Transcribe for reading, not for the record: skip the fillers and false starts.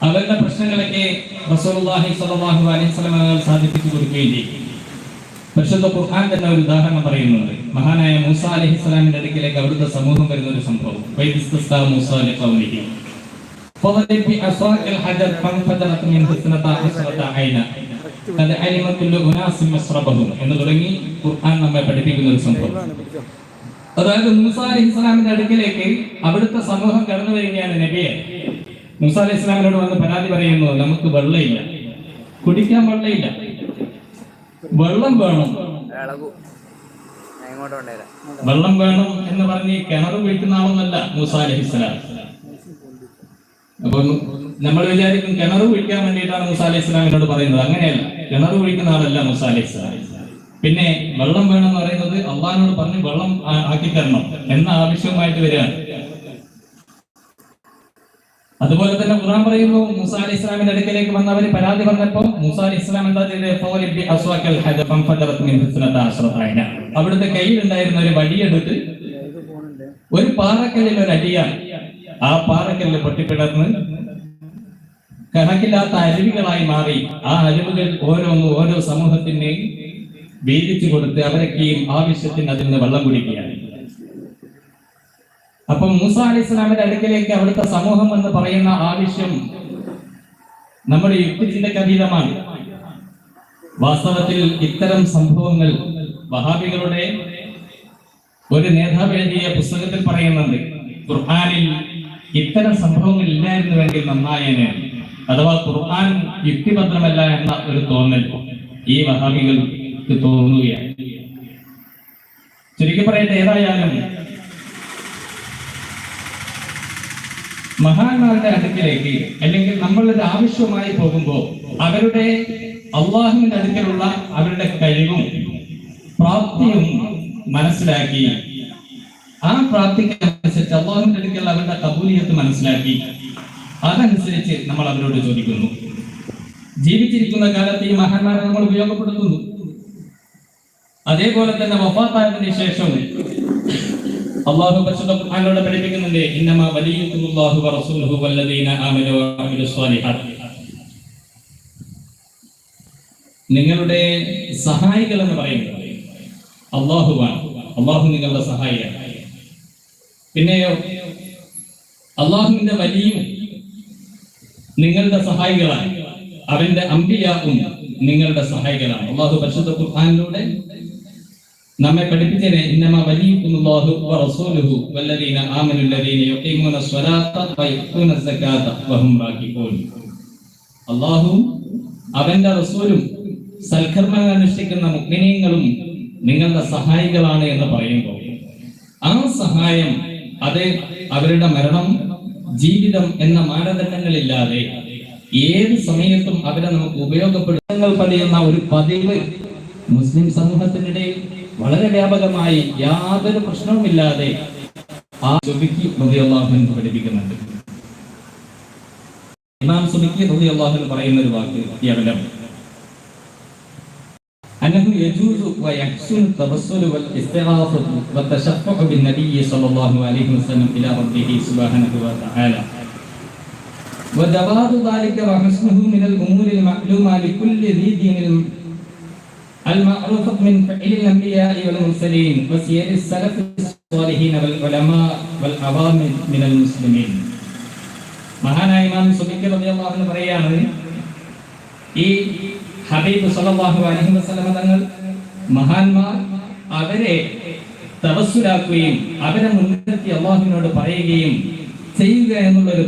അവരുടെ പ്രശ്നങ്ങളൊക്കെ റസൂലുള്ളാഹി സ്വല്ലല്ലാഹു അലൈഹി വസല്ലം സാധിപ്പിച്ചു കൊടുക്കുകയും ചെയ്തു. പരിശുദ്ധ ഖുർആൻ തന്നെ ഒരു ഉദാഹരണം പറയുന്നുണ്ട്. മഹാനായ മൂസ അലൈഹിസ്സലാമിന്റെ അടുക്കിലേക്ക് അവിടുത്തെ സമൂഹം വരുന്ന ഒരു സംഭവം. വൈദിസ്തസ്താ മൂസ ലിഖൗമിഹി ഫളദി ബി അസ്വാഖിൽ ഹജർ ഫൻഫജറത് മിൻഹു ഇസ്നതാ അശ്റത ഐന ഖദ അലിമ കുല്ലു ഉനാസിൻ മശ്റബഹും എന്ന് തുടങ്ങി ഖുർആൻ നമ്മെ പഠിപ്പിക്കുന്ന ഒരു സംഭവം. അതായത് മൂസ അലൈഹിസ്സലാമിന്റെ അടുക്കിലേക്ക് അവിടുത്തെ സമൂഹം കടന്നു വരികയാണ്. നബിയെ, മൂസ അലൈഹിസ്സലാമിനോട് വന്ന് പരാതി പറയുന്നു, നമുക്ക് വെള്ളമില്ല, കുടിക്കാൻ വെള്ളമില്ല, വെള്ളം വേണം, വെള്ളം വേണം എന്ന് പറഞ്ഞ് കിണർ വീഴ്ത്തുന്ന ആളൊന്നല്ല മൂസ അലൈഹിസ്സലാം. അപ്പൊ നമ്മൾ വിചാരിക്കും കിണർ വീഴ്ക്കാൻ വേണ്ടിയിട്ടാണ് മൂസ അലൈഹിസ്സലാമിനോട് പറയുന്നത്. അങ്ങനെയല്ല, കിണർ വീഴ്ക്കുന്ന ആളല്ല മൂസ അലൈഹിസ്സലാം. പിന്നെ വെള്ളം വേണം എന്ന് പറയുന്നത് അള്ളാഹിനോട് പറഞ്ഞ് വെള്ളം ആക്കി തരണം എന്ന ആവശ്യവുമായിട്ട് വരികയാണ്. അതുപോലെ തന്നെ ഖുർആൻ പറയുന്നു, മൂസ അലൈഹിസ്സലാമിന്റെ അടുക്കലേക്ക് വന്നവര് പരാതി പറഞ്ഞപ്പോൾ മൂസ അലൈഹിസ്സലാം എന്താ ചെയ്തത്? അവിടുത്തെ കയ്യിലുണ്ടായിരുന്ന ഒരു വടിയെടുത്ത് ഒരു പാറക്കല്ലിൽ ഒരു അടിയാണ്. ആ പാറക്കല്ല് പൊട്ടിപ്പിടർന്ന് കണക്കില്ലാത്ത അരുവികളായി മാറി. ആ അരുവികൾ ഓരോന്നും ഓരോ സമൂഹത്തിന് വീതിച്ചു കൊടുത്ത് അവരൊക്കെയും ആവശ്യത്തിന് അതിൽ നിന്ന് വെള്ളം കുടിക്കുകയാണ്. അപ്പൊ മൂസ അലൈഹിസ്സലാമിന്റെ അടുക്കലേക്ക് അവിടുത്തെ സമൂഹം എന്ന് പറയുന്ന ആവശ്യം നമ്മുടെ യുക്തിചിന്തയ്ക്ക് അതീതമാണ്. വാസ്തവത്തിൽ ഇത്തരം സംഭവങ്ങൾ വഹാബികളുടെ ഒരു നേതാവ് എഴുതിയ പുസ്തകത്തിൽ പറയുന്നുണ്ട്. ഖുർആനിൽ ഇത്തരം സംഭവങ്ങൾ ഇല്ലായിരുന്നുവെങ്കിൽ നന്നായേനെ, അഥവാ ഖുർആൻ യുക്തിഭദ്രമല്ല എന്ന ഒരു തോന്നൽ ഈ വഹാബികൾക്ക് തോന്നുകയാണ്. ചുരുക്കി പറയട്ടെ, ഏതായാലും മഹാന്മാരുടെ അടുക്കിലേക്ക് അല്ലെങ്കിൽ നമ്മളൊരു ആവശ്യമായി പോകുമ്പോൾ അവരുടെ അള്ളാഹുവിന്റെ അടുക്കലുള്ള അവരുടെ കഴിവും പ്രാപ്തിയും മനസ്സിലാക്കി ആ പ്രാപ്തിക്കനുസരിച്ച് അള്ളാഹുവിന്റെ അടുക്കലുള്ള അവരുടെ കബൂലിയത്ത് മനസ്സിലാക്കി അതനുസരിച്ച് നമ്മൾ അവരോട് ചോദിക്കുന്നു. ജീവിച്ചിരിക്കുന്ന കാലത്ത് ഈ മഹാന്മാരെ നമ്മൾ ഉപയോഗപ്പെടുത്തുന്നു. അതേപോലെ തന്നെ വഫാത്തായതിനു ശേഷം അല്ലാഹു പരിശുദ്ധ ഖുർആനിലൂടെ പഠിപ്പിക്കുന്നുണ്ട്, ഇന്നമാ വലിയുക്കുമുല്ലാഹു വറസൂലുഹു വല്ലദീന ആമനൂ വഅമിലുസ് സ്വാലിഹാത്ത്. നിങ്ങളുടെ സഹായികൾ എന്ന് പറയുന്നത് അല്ലാഹുവാണ്. അല്ലാഹു നിങ്ങളുടെ സഹായിയാണ്. പിന്നെയോ അല്ലാഹുവിന്റെ വലിയും നിങ്ങളുടെ സഹായികളാണ്. അവന്റെ അംബിയാവും നിങ്ങളുടെ സഹായികളാണ്. അല്ലാഹു പരിശുദ്ധ ഖുർആനിലൂടെ നമ്മെ പഠിപ്പിച്ചത് ഇന്നമാ വലിയുക്കുമുല്ലാഹു വറസൂലുഹു വല്ലദീന ആമനു അല്ലദീന യുഖീമൂന സ്വലാത്ത വയുതൂന സകാത്ത വഹും റാകിഊൻ. അല്ലാഹുവും അവന്റെ റസൂലും സൽക്കർമ്മങ്ങൾ അനുഷ്ഠിക്കുന്ന മുഅ്മിനീങ്ങളും നിങ്ങളുടെ സഹായികളാണ് എന്ന് പറയുമ്പോൾ ആ സഹായം അത് അവരുടെ മരണം, ജീവിതം എന്ന മാനദണ്ഡങ്ങളില്ലാതെ ഏത് സമയത്തും അവരെ നമുക്ക് ഉപയോഗപ്പെടുത്തുന്ന പതിയുന്ന ഒരു പതിവ് മുസ്ലിം സമൂഹത്തിനിടയിൽ വളരെ വ്യാപകമായി യാതൊരു പ്രശ്നവുമില്ലാതെ ആ സുബിക്കി റളിയല്ലാഹു അൻഹു പഠിപ്പിക്കുന്നുണ്ട്. ഇമാം സുബിക്കി റളിയല്ലാഹു അൻഹു പറയുന്ന ഒരു വാക്ക് കേവലം അന്നഹു യജൂസു വയഹ്സുനു തവസ്സുലു വൽ ഇസ്തിഗാസതു വതശഫഉ ബിന്നബിയ്യി സ്വല്ലല്ലാഹു അലൈഹി വസല്ലം ഇലാ റബ്ബിഹി സുബ്ഹാനഹു വ തആല വജവാദു ദാലിക വഹസ്നുഹു മിനൽ ഉമൂരിൽ മഅ്ലൂമ ലികുല്ലി ദീ ദീനിൽ المعروفة من فعل الأنبياء والمرسلين وسير السلف الصالحين والعلماء والعوام من المسلمين. മഹാനായ ഇമാം സുബിക്കി റളിയല്ലാഹു അൻഹു പറയാണ്, ഈ ഹബീബ് സല്ലല്ലാഹു അലൈഹി വസല്ലം തങ്ങൾ മഹാന്മാർ അവരെ തവസ്സുലാക്കുകയും അവരെ മുൻനിർത്തി അല്ലാഹുവിനോട് പറയുകയും ചെയ്യുക എന്നുള്ളൊരു